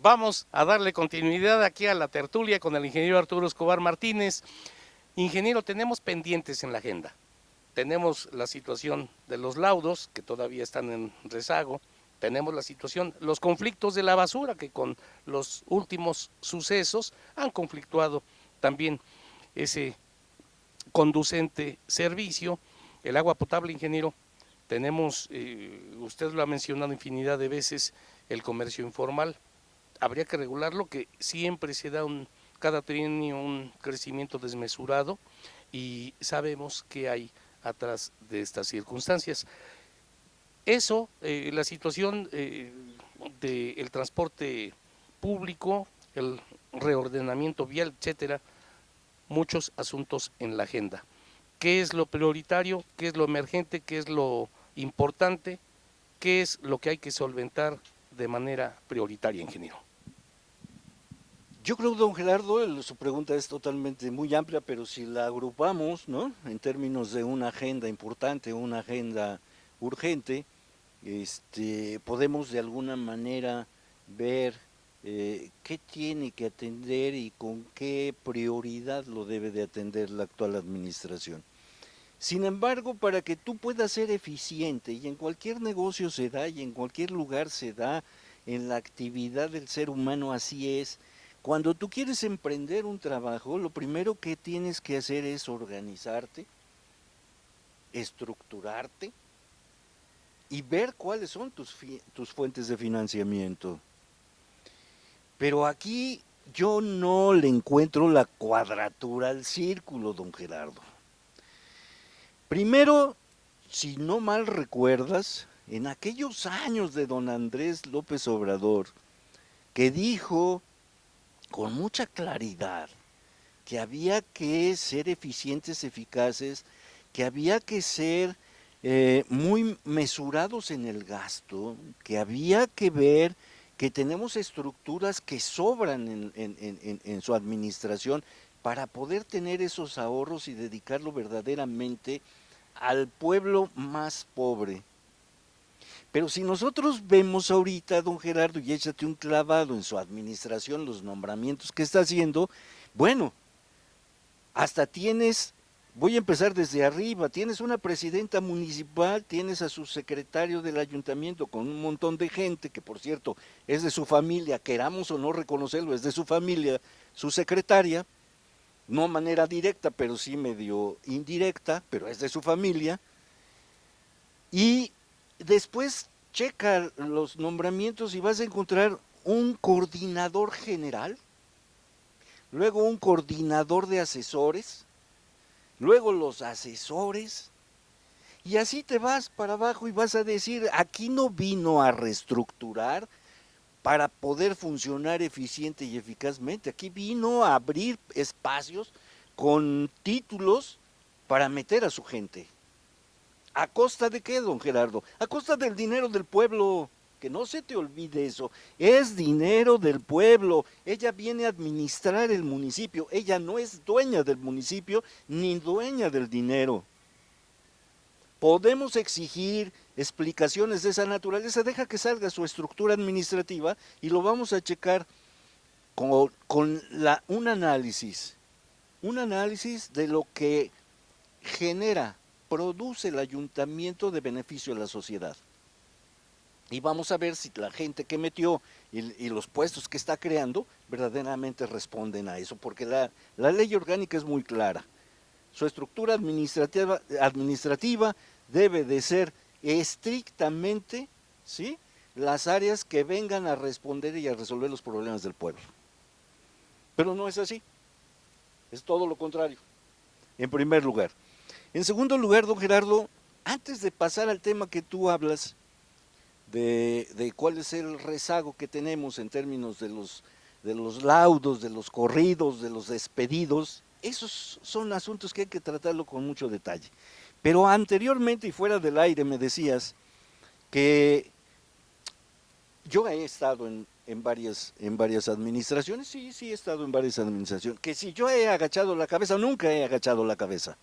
Vamos a darle continuidad aquí a la tertulia con el ingeniero Arturo Escobar Martínez. Ingeniero, tenemos pendientes en la agenda. Tenemos la situación de los laudos, que todavía están en rezago. Tenemos la situación, los conflictos de la basura, que con los últimos sucesos han conflictuado también ese conducente servicio. El agua potable, ingeniero, tenemos, usted lo ha mencionado infinidad de veces, el comercio informal. Habría que regularlo, que siempre se da cada trienio un crecimiento desmesurado y sabemos que hay atrás de estas circunstancias. Eso, la situación del transporte público, el reordenamiento vial, etcétera, muchos asuntos en la agenda. ¿Qué es lo prioritario? ¿Qué es lo emergente? ¿Qué es lo importante? ¿Qué es lo que hay que solventar de manera prioritaria, ingeniero? Yo creo, don Gerardo, su pregunta es totalmente muy amplia, pero si la agrupamos, ¿no? En términos de una agenda importante, una agenda urgente, podemos de alguna manera ver qué tiene que atender y con qué prioridad lo debe de atender la actual administración. Sin embargo, para que tú puedas ser eficiente, y en cualquier negocio se da, y en cualquier lugar se da, en la actividad del ser humano así es, cuando tú quieres emprender un trabajo, lo primero que tienes que hacer es organizarte, estructurarte y ver cuáles son tus fuentes de financiamiento. Pero aquí yo no le encuentro la cuadratura al círculo, don Gerardo. Primero, si no mal recuerdas, en aquellos años de don Andrés López Obrador, que dijo con mucha claridad que había que ser eficientes, eficaces, que había que ser muy mesurados en el gasto, que había que ver que tenemos estructuras que sobran en su administración para poder tener esos ahorros y dedicarlo verdaderamente al pueblo más pobre. Pero si nosotros vemos ahorita, don Gerardo, y échate un clavado en su administración, los nombramientos que está haciendo, bueno, hasta tienes, voy a empezar desde arriba, tienes una presidenta municipal, tienes a su secretario del ayuntamiento con un montón de gente, que por cierto es de su familia, queramos o no reconocerlo, es de su familia, su secretaria, no de manera directa, pero sí medio indirecta, pero es de su familia, y después checa los nombramientos y vas a encontrar un coordinador general, luego un coordinador de asesores, luego los asesores, y así te vas para abajo y vas a decir, aquí no vino a reestructurar para poder funcionar eficiente y eficazmente, aquí vino a abrir espacios con títulos para meter a su gente. ¿A costa de qué, don Gerardo? A costa del dinero del pueblo. Que no se te olvide eso. Es dinero del pueblo. Ella viene a administrar el municipio. Ella no es dueña del municipio ni dueña del dinero. Podemos exigir explicaciones de esa naturaleza. Deja que salga su estructura administrativa y lo vamos a checar con un análisis. Un análisis de lo que genera, produce el ayuntamiento de beneficio a la sociedad. Y vamos a ver si la gente que metió y los puestos que está creando verdaderamente responden a eso, porque la ley orgánica es muy clara. Su estructura administrativa debe de ser estrictamente, ¿sí?, las áreas que vengan a responder y a resolver los problemas del pueblo. Pero no es así, es todo lo contrario, en primer lugar. En segundo lugar, don Gerardo, antes de pasar al tema que tú hablas, de cuál es el rezago que tenemos en términos de los laudos, de los corridos, de los despedidos, esos son asuntos que hay que tratarlo con mucho detalle. Pero anteriormente y fuera del aire me decías que yo he estado en varias administraciones, sí he estado en varias administraciones, que si yo he agachado la cabeza, nunca he agachado la cabeza.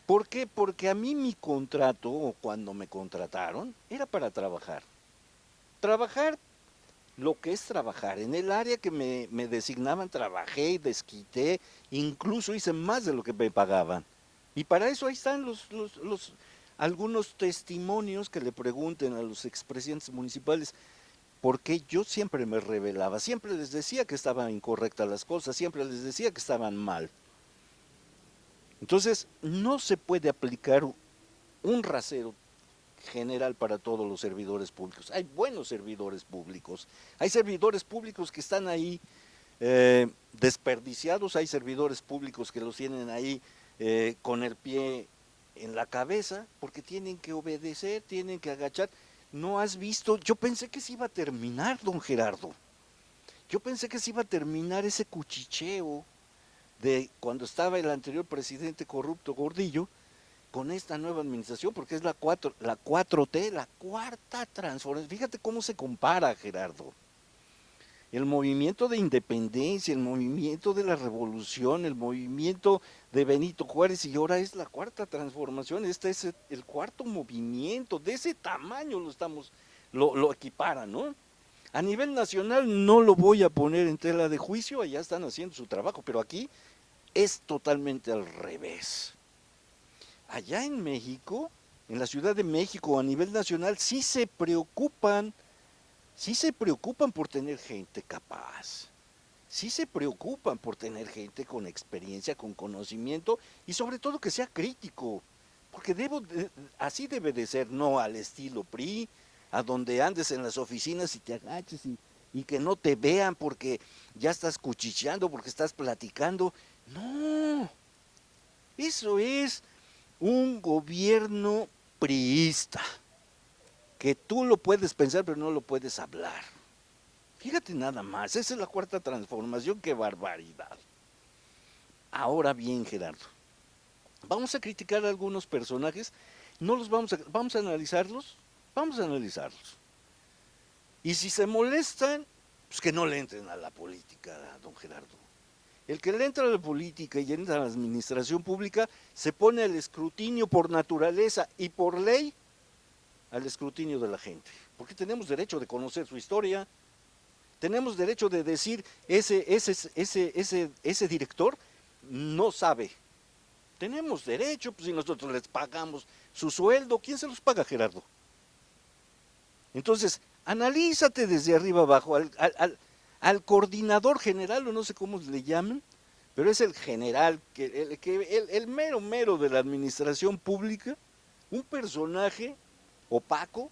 ¿Por qué? Porque a mí mi contrato, o cuando me contrataron, era para trabajar. Trabajar lo que es trabajar. En el área que me designaban trabajé y desquité, incluso hice más de lo que me pagaban. Y para eso ahí están algunos testimonios que le pregunten a los expresidentes municipales, porque yo siempre me rebelaba, siempre les decía que estaban incorrectas las cosas, siempre les decía que estaban mal. Entonces, no se puede aplicar un rasero general para todos los servidores públicos. Hay buenos servidores públicos, hay servidores públicos que están ahí desperdiciados, hay servidores públicos que los tienen ahí con el pie en la cabeza, porque tienen que obedecer, tienen que agachar. No has visto, yo pensé que se iba a terminar, don Gerardo, yo pensé que se iba a terminar ese cuchicheo de cuando estaba el anterior presidente corrupto Gordillo, con esta nueva administración, porque es la 4T, la cuarta transformación. Fíjate cómo se compara, Gerardo. El movimiento de independencia, el movimiento de la revolución, el movimiento de Benito Juárez, y ahora es la cuarta transformación. Este es el cuarto movimiento, de ese tamaño lo equiparan, ¿no? A nivel nacional no lo voy a poner en tela de juicio, allá están haciendo su trabajo, pero aquí es totalmente al revés. Allá en México, en la Ciudad de México, a nivel nacional, sí se preocupan por tener gente capaz, sí se preocupan por tener gente con experiencia, con conocimiento y sobre todo que sea crítico, porque así debe de ser, no al estilo PRI, a donde andes en las oficinas y te agaches y que no te vean porque ya estás cuchicheando, porque estás platicando. No, eso es un gobierno priista, que tú lo puedes pensar pero no lo puedes hablar. Fíjate nada más, esa es la cuarta transformación, qué barbaridad. Ahora bien, Gerardo, vamos a criticar a algunos personajes, no los vamos a analizarlos, vamos a analizarlos. Y si se molestan, pues que no le entren a la política, don Gerardo. El que le entra a la política y entra a la administración pública se pone al escrutinio por naturaleza y por ley al escrutinio de la gente, porque tenemos derecho de conocer su historia, tenemos derecho de decir ese director no sabe. Tenemos derecho, pues si nosotros les pagamos su sueldo, ¿quién se los paga, Gerardo? Entonces, analízate desde arriba abajo, al coordinador general, o no sé cómo le llaman, pero es el general, el mero de la administración pública, un personaje opaco,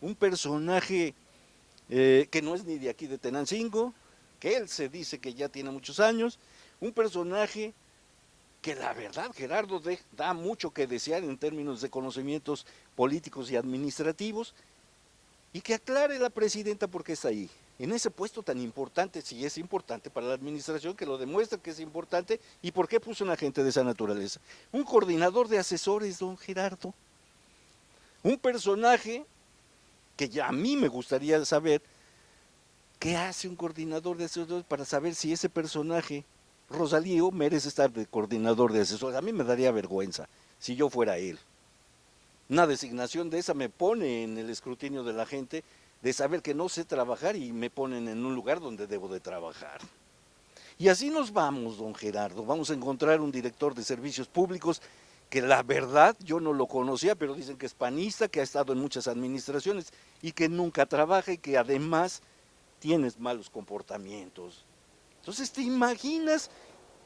un personaje que no es ni de aquí de Tenancingo, que él se dice que ya tiene muchos años, un personaje que la verdad, Gerardo, da mucho que desear en términos de conocimientos políticos y administrativos, y que aclare la presidenta por qué está ahí, en ese puesto tan importante, si es importante para la administración, que lo demuestre que es importante, y por qué puso una gente de esa naturaleza. Un coordinador de asesores, don Gerardo, un personaje que ya a mí me gustaría saber qué hace un coordinador de asesores para saber si ese personaje, Rosalío, merece estar de coordinador de asesores. A mí me daría vergüenza si yo fuera él. Una designación de esa me pone en el escrutinio de la gente de saber que no sé trabajar y me ponen en un lugar donde debo de trabajar. Y así nos vamos, don Gerardo. Vamos a encontrar un director de servicios públicos que la verdad yo no lo conocía, pero dicen que es panista, que ha estado en muchas administraciones y que nunca trabaja y que además tiene malos comportamientos. Entonces, ¿te imaginas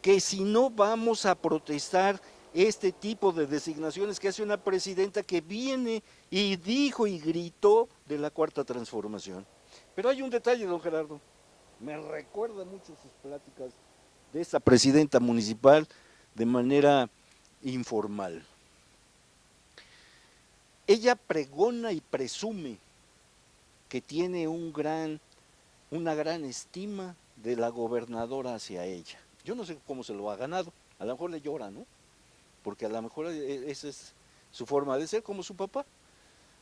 que si no vamos a protestar este tipo de designaciones que hace una presidenta que viene y dijo y gritó de la cuarta transformación? Pero hay un detalle, don Gerardo, me recuerda mucho sus pláticas de esta presidenta municipal de manera informal. Ella pregona y presume que tiene una gran estima de la gobernadora hacia ella. Yo no sé cómo se lo ha ganado, a lo mejor le llora, ¿no? Porque a lo mejor esa es su forma de ser, como su papá.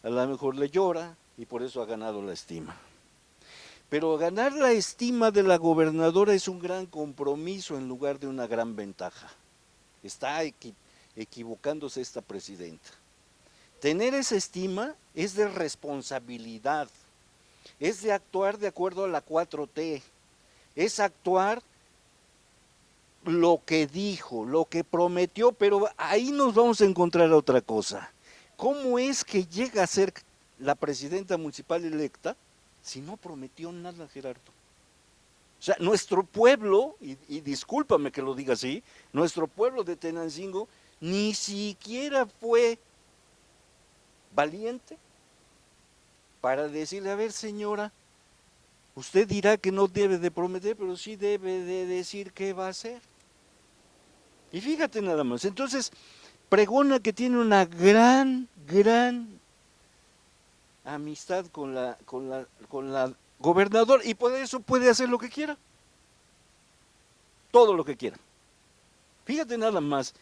A lo mejor le llora y por eso ha ganado la estima. Pero ganar la estima de la gobernadora es un gran compromiso en lugar de una gran ventaja. Está equivocándose esta presidenta. Tener esa estima es de responsabilidad. es de actuar de acuerdo a la 4T, es actuar lo que dijo, lo que prometió, pero ahí nos vamos a encontrar otra cosa. ¿Cómo es que llega a ser la presidenta municipal electa si no prometió nada, Gerardo? O sea, nuestro pueblo, y discúlpame que lo diga así, nuestro pueblo de Tenancingo ni siquiera fue valiente para decirle, a ver señora, usted dirá que no debe de prometer, pero sí debe de decir qué va a hacer. Y fíjate nada más, entonces pregona que tiene una gran amistad con la gobernadora y por eso puede hacer lo que quiera, todo lo que quiera. Fíjate nada más,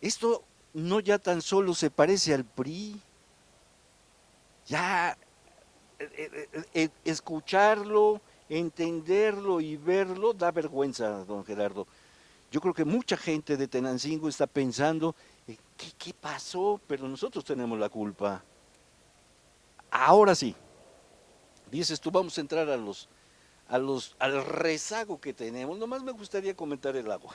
esto no ya tan solo se parece al PRI, ya escucharlo, entenderlo y verlo da vergüenza, don Gerardo. Yo creo que mucha gente de Tenancingo está pensando, ¿qué pasó? Pero nosotros tenemos la culpa. Ahora sí, dices tú, vamos a entrar al rezago que tenemos. Nomás me gustaría comentar el agua.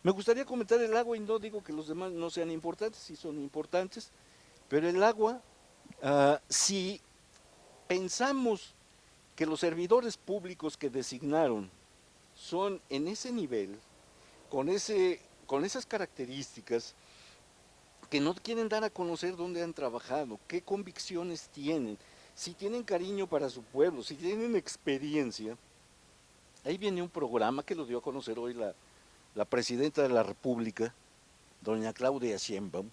Me gustaría comentar el agua y no digo que los demás no sean importantes, sí son importantes, pero el agua, si pensamos que los servidores públicos que designaron son en ese nivel, con esas características, que no quieren dar a conocer dónde han trabajado, qué convicciones tienen, si tienen cariño para su pueblo, si tienen experiencia. Ahí viene un programa que lo dio a conocer hoy la presidenta de la República, doña Claudia Sheinbaum,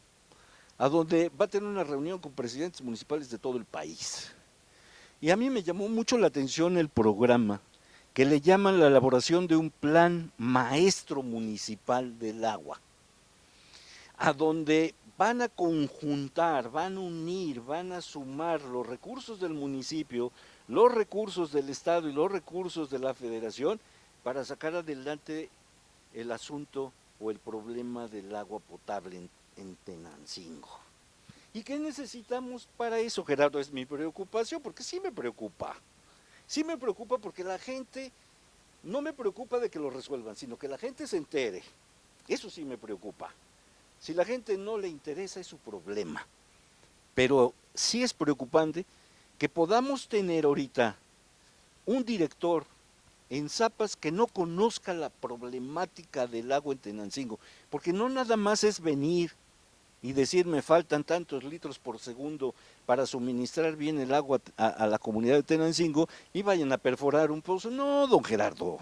a donde va a tener una reunión con presidentes municipales de todo el país. Y a mí me llamó mucho la atención el programa, que le llaman la elaboración de un plan maestro municipal del agua, a donde van a conjuntar, van a unir, van a sumar los recursos del municipio, los recursos del Estado y los recursos de la Federación para sacar adelante el asunto o el problema del agua potable en Tenancingo. ¿Y qué necesitamos para eso, Gerardo? Es mi preocupación, porque sí me preocupa. Sí me preocupa porque la gente, no me preocupa de que lo resuelvan, sino que la gente se entere. Eso sí me preocupa. Si la gente no le interesa es su problema. Pero sí es preocupante que podamos tener ahorita un director en Zapas que no conozca la problemática del agua en Tenancingo, porque no nada más es venir y decir me faltan tantos litros por segundo para suministrar bien el agua a la comunidad de Tenancingo y vayan a perforar un pozo. No, don Gerardo.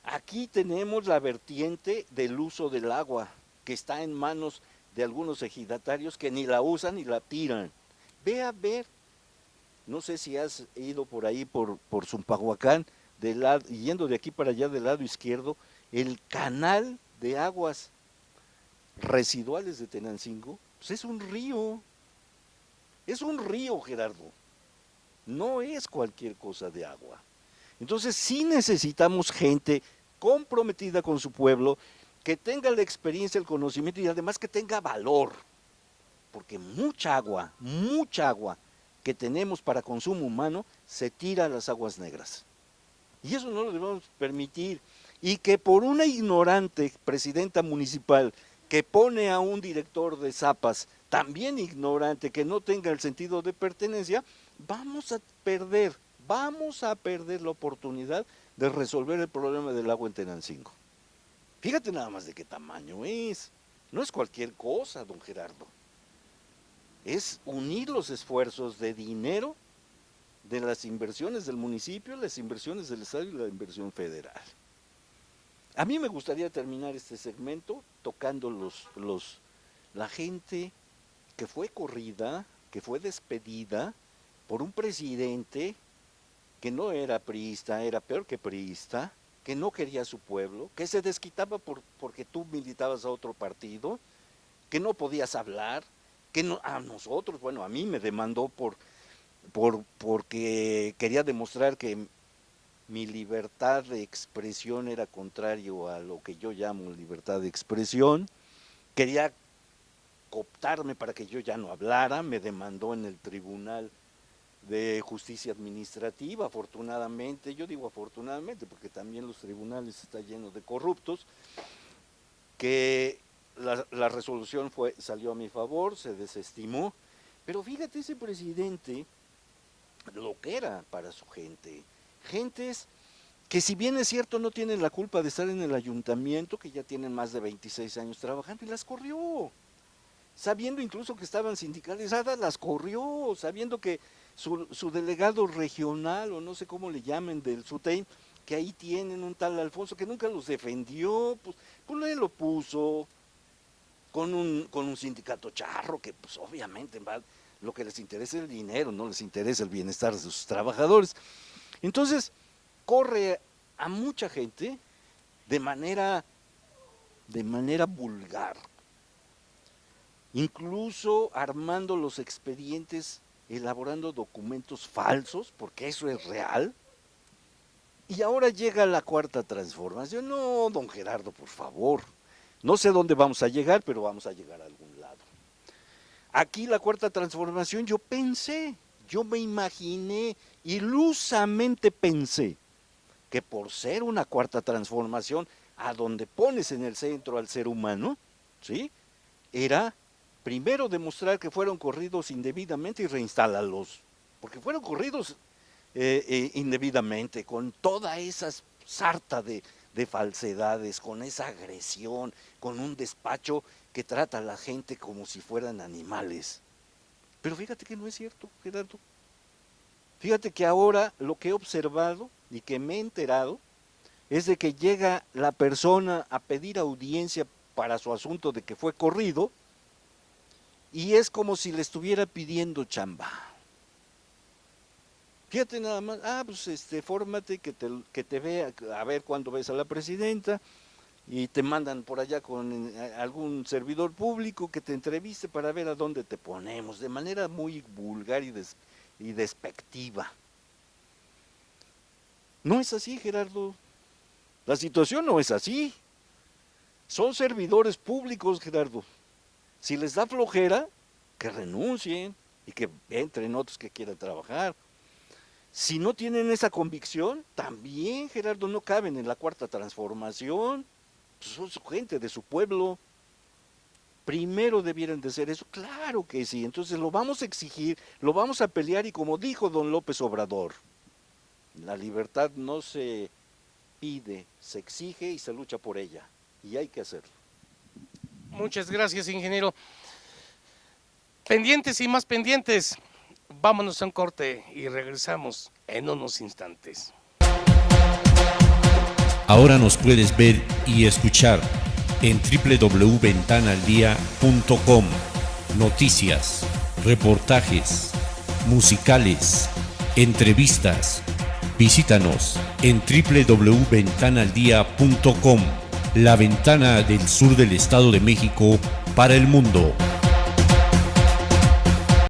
Aquí tenemos la vertiente del uso del agua, que está en manos de algunos ejidatarios que ni la usan ni la tiran. Ve a ver, no sé si has ido por ahí por Zumpahuacán, yendo de aquí para allá del lado izquierdo, el canal de aguas residuales de Tenancingo, pues es un río, Gerardo, no es cualquier cosa de agua. Entonces sí necesitamos gente comprometida con su pueblo, que tenga la experiencia, el conocimiento y además que tenga valor, porque mucha agua que tenemos para consumo humano se tira a las aguas negras. Y eso no lo debemos permitir. Y que por una ignorante presidenta municipal que pone a un director de Zapas, también ignorante, que no tenga el sentido de pertenencia, vamos a perder la oportunidad de resolver el problema del agua en Tenancingo. Fíjate nada más de qué tamaño es. No es cualquier cosa, don Gerardo. Es unir los esfuerzos de dinero de las inversiones del municipio, las inversiones del Estado y la inversión federal. A mí me gustaría terminar este segmento tocando la gente que fue corrida, que fue despedida por un presidente que no era priista, era peor que priista, que no quería a su pueblo, que se desquitaba porque tú militabas a otro partido, que no podías hablar, que no, a nosotros, bueno, a mí me demandó porque quería demostrar que mi libertad de expresión era contrario a lo que yo llamo libertad de expresión, quería cooptarme para que yo ya no hablara, me demandó en el tribunal de justicia administrativa, afortunadamente, yo digo afortunadamente porque también los tribunales están llenos de corruptos, que la resolución salió a mi favor, se desestimó, pero fíjate ese presidente, lo que era para su gente, gentes que si bien es cierto no tienen la culpa de estar en el ayuntamiento, que ya tienen más de 26 años trabajando, y las corrió, sabiendo incluso que estaban sindicalizadas, las corrió, sabiendo que su delegado regional, o no sé cómo le llamen, del SUTEIN, que ahí tienen un tal Alfonso, que nunca los defendió, pues él lo puso con un sindicato charro, que pues obviamente lo que les interesa es el dinero, no les interesa el bienestar de sus trabajadores. Entonces, corre a mucha gente de manera vulgar, incluso armando los expedientes, elaborando documentos falsos, porque eso es real. Y ahora llega la cuarta transformación. No, don Gerardo, por favor, no sé dónde vamos a llegar, pero vamos a llegar a algún lado. Aquí la cuarta transformación, yo me imaginé, ilusamente pensé, que por ser una cuarta transformación, a donde pones en el centro al ser humano, ¿sí?, era primero demostrar que fueron corridos indebidamente y reinstalarlos, porque fueron corridos indebidamente, con toda esa sarta de falsedades, con esa agresión, con un despacho que trata a la gente como si fueran animales. Pero fíjate que no es cierto, Gerardo. Fíjate que ahora lo que he observado y que me he enterado es de que llega la persona a pedir audiencia para su asunto de que fue corrido y es como si le estuviera pidiendo chamba. Fíjate nada más, pues fórmate, que te vea, a ver cuándo ves a la presidenta, y te mandan por allá con algún servidor público que te entreviste para ver a dónde te ponemos, de manera muy vulgar y despectiva. No es así, Gerardo. La situación no es así. Son servidores públicos, Gerardo. Si les da flojera, que renuncien y que entren otros que quieran trabajar. Si no tienen esa convicción, también, Gerardo, no caben en la cuarta transformación. Pues son su gente, de su pueblo. Primero debieran de ser eso, claro que sí. Entonces lo vamos a exigir, lo vamos a pelear, y como dijo don López Obrador, la libertad no se pide, se exige y se lucha por ella, y hay que hacerlo. Muchas gracias, ingeniero. Pendientes y más pendientes. Vámonos a un corte y regresamos en unos instantes. Ahora nos puedes ver y escuchar en www.ventanaaldia.com. Noticias, reportajes, musicales, entrevistas. Visítanos en www.ventanaaldia.com, la ventana del sur del Estado de México para el mundo.